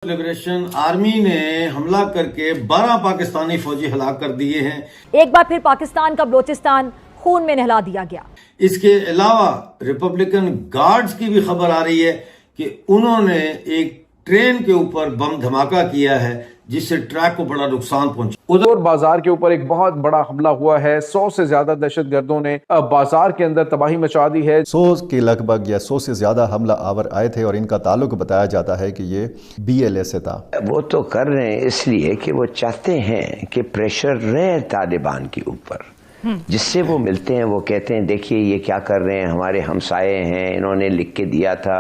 Liberation army ने हमला करके 12 पाकिस्तानी फौजी हलाक कर दिए हैं। एक बार फिर पाकिस्तान का बलोचिस्तान खून में नहला दिया गया। इसके अलावा रिपब्लिकन गार्ड्स की भी खबर आ रही है कि उन्होंने एक ट्रेन के ऊपर बम धमाका किया है जिससे ट्रैक को बड़ा नुकसान पहुंचा। उधर बाजार के ऊपर एक बहुत बड़ा हमला हुआ है। 100 से ज्यादा दहशतगर्दों ने बाजार के अंदर तबाही मचा दी है। 100 के लगभग या 100 से ज्यादा हमला आवर आए थे और इनका ताल्लुक बताया जाता है कि ये BLA से था। वो तो कर रहे हैं इसलिए कि वो चाहते हैं कि प्रेशर रहे तालिबान के ऊपर, जिससे वो मिलते हैं वो कहते हैं देखिए ये क्या कर रहे हैं, हमारे हमसाये हैं, इन्होंने लिख के दिया था,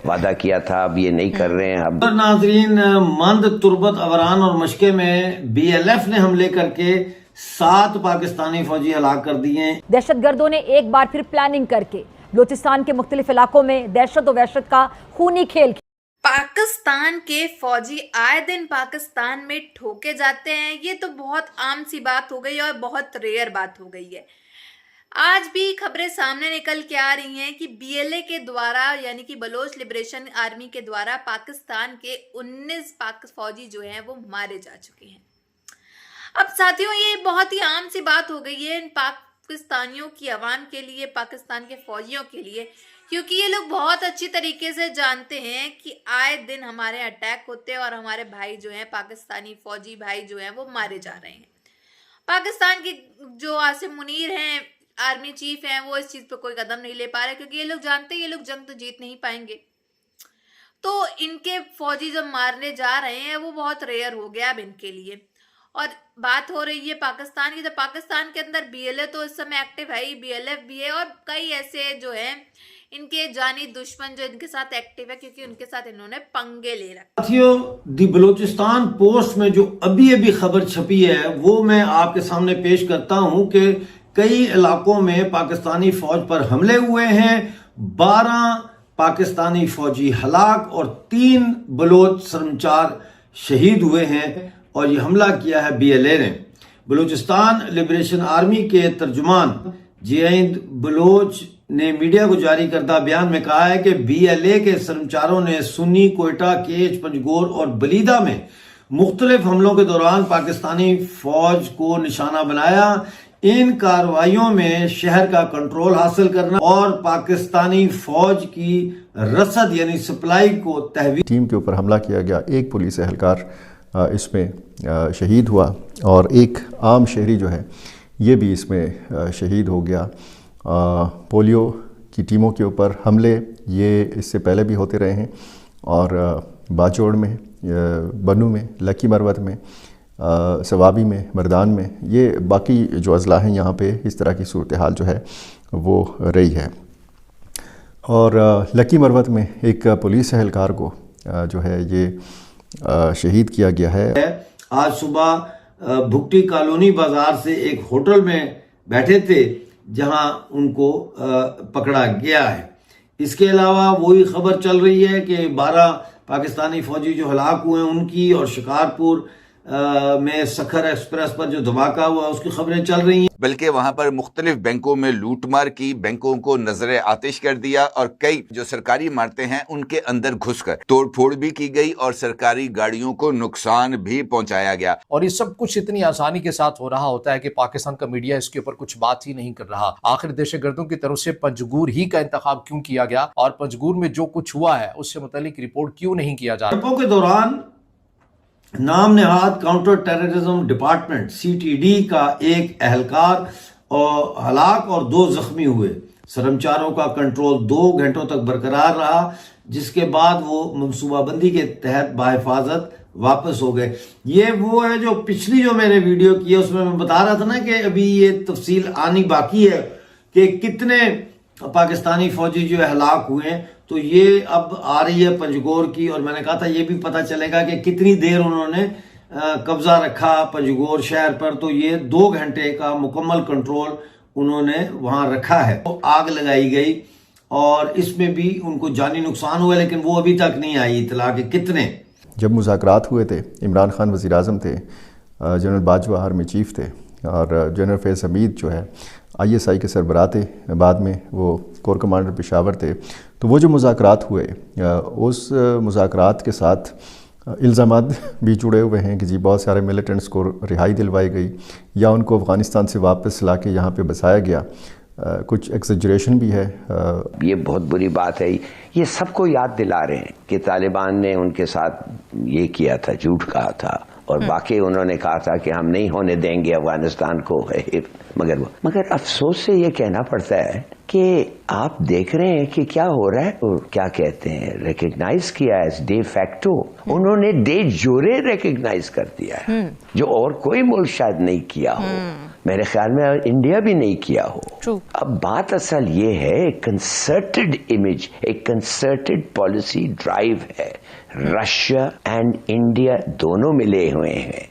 वादा किया था, अब ये नहीं कर रहे हैं। अब नाजरीन, मंद तुर्बत अवरान और मशके में BLF ने हमले करके 7 पाकिस्तानी फौजी हलाक कर दिए। दहशतगर्दों ने एक बार फिर प्लानिंग करके बलोचिस्तान के मुख्तलिफ इलाकों में दहशत और वहशत का खूनी खेल। पाकिस्तान के फौजी आए दिन पाकिस्तान में ठोके जाते हैं, ये तो बहुत आम सी बात हो गई और बहुत रेयर बात हो गई है। आज भी खबरें सामने निकल के आ रही हैं कि BLA के द्वारा यानी कि बलोच लिबरेशन आर्मी के द्वारा पाकिस्तान के 19 फौजी जो हैं वो मारे जा चुके हैं। अब साथियों ये बहुत ही आम सी बात हो गई है इन पाकिस्तानियों की आवाम के लिए, पाकिस्तान के फौजियों के लिए, क्योंकि ये लोग बहुत अच्छी तरीके से जानते हैं कि आए दिन हमारे अटैक होते हैं और हमारे भाई जो हैं, पाकिस्तानी फौजी भाई जो हैं वो मारे जा रहे हैं। पाकिस्तान के जो आसिम मुनीर हैं, आर्मी चीफ हैं, वो इस चीज़ पर कोई कदम नहीं ले पा रहे क्योंकि ये लोग जानते हैं ये लोग जंग तो जीत नहीं पाएंगे। तो इनके फौजी जब मारने जा रहे हैं वो बहुत रेयर हो गया अब इनके लिए। और बात हो रही है पाकिस्तान की, तो पाकिस्तान के अंदर BLA तो इस समय एक्टिव है ही, BLF भी है और कई ऐसे जो हैं इनके जानी दुश्मन जो इनके साथ एक्टिव है क्योंकि उनके साथ इन्होंने पंगे ले रखे। साथियों, दी बलूचिस्तान पोस्ट में जो अभी खबर छपी है वो मैं आपके सामने पेश करता हूं कि कई इलाकों में पाकिस्तानी फौज पर हमले हुए हैं, 12 पाकिस्तानी फौजी हलाक और 3 बलोच सरमचार शहीद हुए हैं और ये हमला किया है BLA ने। बलूचिस्तान लिबरेशन आर्मी के तर्जुमान जियाद बलोच ने मीडिया को जारी करदा बयान में कहा है कि BLA के सरमचारों ने सुन्नी, कोयटा, केच, पंजगोर और बलीदा में मुख्तलिफ हमलों के दौरान पाकिस्तानी फौज को निशाना बनाया। इन कार्रवाइयों में शहर का कंट्रोल हासिल करना और पाकिस्तानी फौज की रसद यानी सप्लाई को तहवीज़। टीम के ऊपर हमला किया गया, एक पुलिस एहलकार इसमें शहीद हुआ और एक आम शहरी जो है ये भी इसमें शहीद हो गया। पोलियो की टीमों के ऊपर हमले ये इससे पहले भी होते रहे हैं और बाचोड़ में, बनू में, लकी मरवत में, सवाबी में, मर्दान में, ये बाकी जो अजला हैं यहाँ पे इस तरह की सूरत हाल जो है वो रही है। और लकी मरवत में एक पुलिस एहलकार को जो है ये शहीद किया गया है। आज सुबह भुट्टी कॉलोनी बाजार से एक होटल में बैठे थे जहां उनको पकड़ा गया है। इसके अलावा वही खबर चल रही है कि 12 पाकिस्तानी फौजी जो हलाक हुए हैं उनकी और शिकारपुर में सखर एक्सप्रेस पर जो धमाका हुआ उसकी खबरें चल रही हैं। बल्कि वहां पर मुख्तलिफ बैंकों में लूटमार की, बैंकों को नजर आतिश कर दिया और कई जो सरकारी इमारतें हैं उनके अंदर घुसकर तोड़ फोड़ भी की गई और सरकारी गाड़ियों को नुकसान भी पहुंचाया गया। और ये सब कुछ इतनी आसानी के साथ हो रहा होता है कि पाकिस्तान का मीडिया इसके ऊपर कुछ बात ही नहीं कर रहा। आखिर दहशतगर्दों की तरफ से पंजगूर ही का इंतखाब क्यों किया गया और पंजगूर में जो कुछ हुआ है उससे मुतालिक रिपोर्ट क्यों नहीं किया जा रहा? के दौरान नाम नहाद काउंटर टेररिज्म डिपार्टमेंट CTD का एक एहलकार और हलाक और 2 जख्मी हुए। सरमचारों का कंट्रोल 2 घंटों तक बरकरार रहा, जिसके बाद वो मनसूबाबंदी के तहत बाहिफाजत वापस हो गए। ये वो है जो पिछली जो मैंने वीडियो की है उसमें मैं बता रहा था ना कि अभी ये तफसील आनी बाकी है कि कितने पाकिस्तानी फौजी जो है हलाक हुए हैं। तो ये अब आ रही है पंजगोर की और मैंने कहा था ये भी पता चलेगा कि कितनी देर उन्होंने कब्जा रखा पंजगोर शहर पर। तो ये 2 घंटे का मुकम्मल कंट्रोल उन्होंने वहां रखा है। तो आग लगाई गई और इसमें भी उनको जानी नुकसान हुआ, लेकिन वो अभी तक नहीं आई इतला कि कितने। जब मुज़ाकरात हुए थे, इमरान खान वज़ीर आज़म थे, जनरल बाजवा आर्मी चीफ थे और जनरल फैज़ हमीद जो है ISI के सरबराह थे, बाद में वो कोर कमांडर पेशावर थे। तो वो जो मुज़ाकरात हुए उस मुज़ाकरात के साथ इल्ज़ामात भी जुड़े हुए हैं कि जी बहुत सारे मिलिटेंट्स को रिहाई दिलवाई गई या उनको अफ़गानिस्तान से वापस ला के यहाँ पे बसाया गया। कुछ एक्सेजरेशन भी है। ये बहुत बुरी बात है। ये सबको याद दिला रहे हैं कि तालिबान ने उनके साथ ये किया था, झूठ कहा था, और बाकी उन्होंने कहा था कि हम नहीं होने देंगे अफगानिस्तान को। मगर अफसोस से ये कहना पड़ता है कि आप देख रहे हैं कि क्या हो रहा है, और क्या कहते हैं, रिकग्नाइज किया है डे फैक्टो, उन्होंने डे जोरे रिकग्नाइज कर दिया है, जो और कोई मुल्क शायद नहीं किया हो, मेरे ख्याल में इंडिया भी नहीं किया हो। अब बात असल ये है, एक कंसर्टेड इमेज, एक कंसर्टेड पॉलिसी ड्राइव है। रशिया एंड इंडिया दोनों मिले हुए हैं,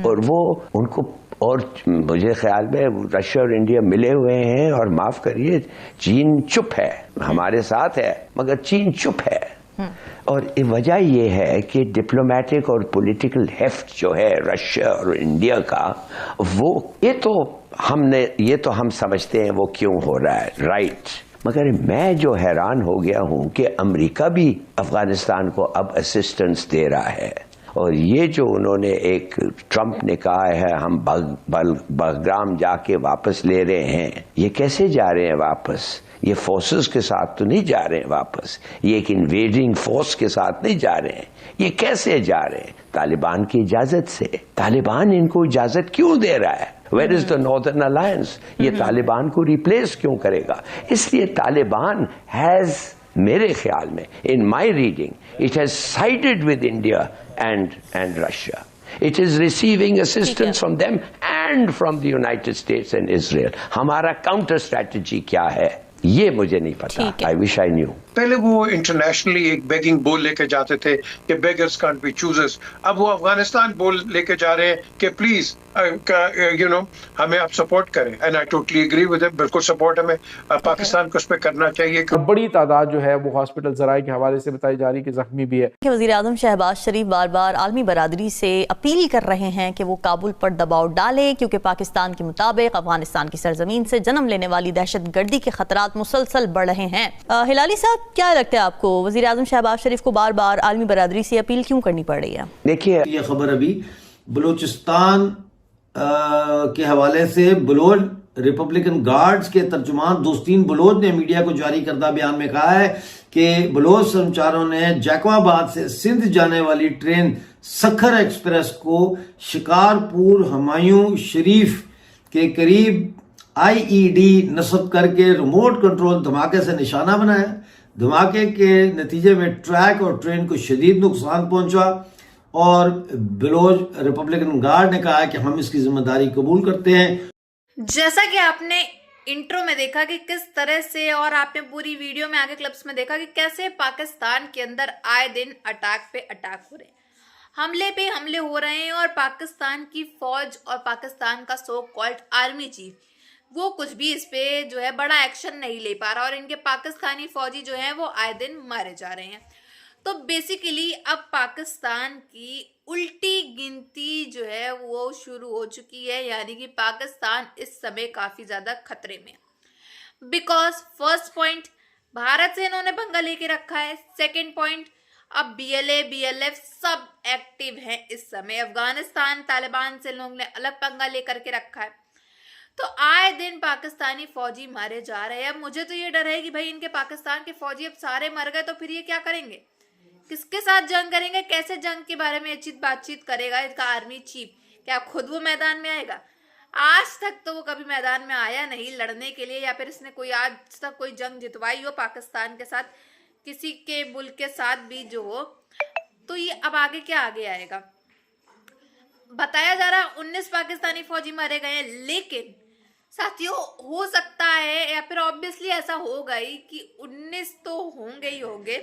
और वो उनको, और मुझे ख्याल में रशिया और इंडिया मिले हुए हैं, और माफ करिए चीन चुप है, हमारे साथ है मगर चीन चुप है। और वजह ये है कि डिप्लोमेटिक और पॉलिटिकल हेफ्ट जो है रशिया और इंडिया का, वो ये तो हम समझते हैं वो क्यों हो रहा है, राइट। मगर मैं जो हैरान हो गया हूं कि अमेरिका भी अफगानिस्तान को अब असिस्टेंस दे रहा है, और ये जो उन्होंने एक ट्रंप ने कहा है हम बलग्राम जाके वापस ले रहे हैं, ये कैसे जा रहे हैं वापस? ये फोर्सेस के साथ तो नहीं जा रहे हैं वापस, ये एक इन्वेडिंग फोर्स के साथ नहीं जा रहे हैं। ये कैसे जा रहे हैं? तालिबान की इजाजत से। तालिबान इनको इजाजत क्यों दे रहा है? Where is the Northern Alliance? ये तालिबान को रिप्लेस क्यों करेगा? इसलिए तालिबान हैज, मेरे ख्याल में, in my reading, it has sided with India and Russia. It is receiving assistance from them and from the United States and Israel. हमारा काउंटर स्ट्रैटेजी क्या है ये मुझे नहीं पता। I wish I knew. पहले वो इंटरनेशनली एक बेगिंग बोल लेके जाते थे कि बेगर्स कांट बी चूजर्स, अब वो अफगानिस्तान बोल लेके जा रहे हैं कि प्लीज हमें आप सपोर्ट करें। And I totally agree with him, बिल्कुल सपोर्ट हमें पाकिस्तान को उस पर करना चाहिए। बड़ी तादाद जो है वो हॉस्पिटल ज़राए के हवाले से बताई जा रही कि जख्मी भी है। वज़ीर आज़म शहबाज शरीफ बार बार आलमी बरादरी से अपील कर रहे हैं कि वो काबुल पर दबाव डाले, क्योंकि पाकिस्तान के मुताबिक अफगानिस्तान की सरजमीन से जन्म लेने वाली दहशत गर्दी के खतरात मुसलसल बढ़ रहे हैं। हिलाली साहब, क्या लगता है आपको वज़ीर आज़म शहबाज शरीफ को बार बार आलमी बरादरी से अपील क्यों करनी पड़ रही है? देखिए, ये खबर अभी बलूचिस्तान के हवाले से बलोच रिपब्लिकन गार्ड्स के तर्जुमान दोस्तीन बलोच ने मीडिया को जारी करदा बयान में कहा है कि बलोच कर्मचारियों ने जैकबाबाद से सिंध जाने वाली ट्रेन सखर एक्सप्रेस को शिकारपुर हमायूं शरीफ के करीब आईईडी नस्ब करके रिमोट कंट्रोल धमाके से निशाना बनाया। धमाके के नतीजे में ट्रैक और ट्रेन को शदीद नुकसान पहुंचा, और बलोच रिपब्लिकन गार्ड ने कहा कि हम इसकी जिम्मेदारी कबूल करते हैं। जैसा कि आपने इंट्रो में देखा कि किस तरह से, और आपने पूरी वीडियो में आगे क्लिप्स में देखा कि कैसे पाकिस्तान के अंदर आए दिन अटैक पे अटैक हो रहे हैं, हमले पे हमले हो रहे हैं, और पाकिस्तान की फौज और पाकिस्तान का सो कॉल्ड आर्मी चीफ वो कुछ भी इस पे जो है बड़ा एक्शन नहीं ले पा रहा, और इनके पाकिस्तानी फौजी जो हैं वो आए दिन मारे जा रहे हैं। तो बेसिकली अब पाकिस्तान की उल्टी गिनती जो है वो शुरू हो चुकी है, यानी कि पाकिस्तान इस समय काफ़ी ज़्यादा खतरे में, बिकॉज फर्स्ट पॉइंट भारत से इन्होंने पंगा लेके रखा है, सेकेंड पॉइंट अब BLF सब एक्टिव हैं इस समय, अफगानिस्तान तालिबान से लोगों ने अलग पंगा लेकर के रखा है। तो आए दिन पाकिस्तानी फौजी मारे जा रहे हैं। अब मुझे तो ये डर है कि भाई इनके पाकिस्तान के फौजी अब सारे मर गए तो फिर ये क्या करेंगे, किसके साथ जंग करेंगे, कैसे जंग के बारे में बातचीत करेगा इसका आर्मी चीफ? क्या खुद वो मैदान में आएगा? आज तक तो वो कभी मैदान में आया नहीं लड़ने के लिए, या फिर इसने कोई आज तक कोई जंग जितवाई हो पाकिस्तान के साथ, किसी के मुल्क के साथ भी जो हो। तो ये अब आगे क्या आगे आएगा? बताया जा रहा 19 पाकिस्तानी फौजी मारे गए हैं, लेकिन साथियों हो सकता है, या फिर ऑब्वियसली ऐसा होगा ही कि 19 तो होंगे ही होंगे,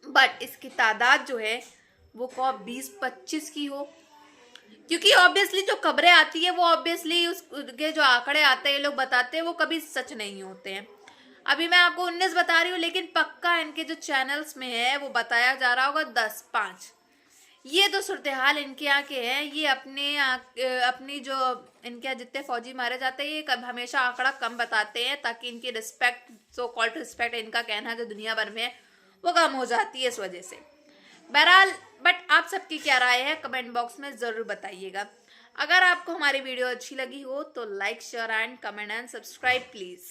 बट इसकी तादाद जो है वो कब 20-25 की हो, क्योंकि ऑब्वियसली जो खबरें आती है वो ऑब्वियसली उसके जो आंकड़े आते हैं लोग बताते हैं वो कभी सच नहीं होते हैं। अभी मैं आपको 19 बता रही हूँ, लेकिन पक्का इनके जो चैनल्स में है वो बताया जा रहा होगा 10-5। ये तो सूरत हाल इनके यहाँ के हैं। ये अपनी जो इनके यहाँ जितने फौजी मारे जाते हैं ये हमेशा आंकड़ा कम बताते हैं, ताकि इनकी रिस्पेक्ट, सो कॉल्ड रिस्पेक्ट इनका कहना जो दुनिया भर में है वो कम हो जाती है इस वजह से। बहरहाल बट आप सबकी क्या राय है कमेंट बॉक्स में ज़रूर बताइएगा। अगर आपको हमारी वीडियो अच्छी लगी हो तो like share and comment and subscribe please.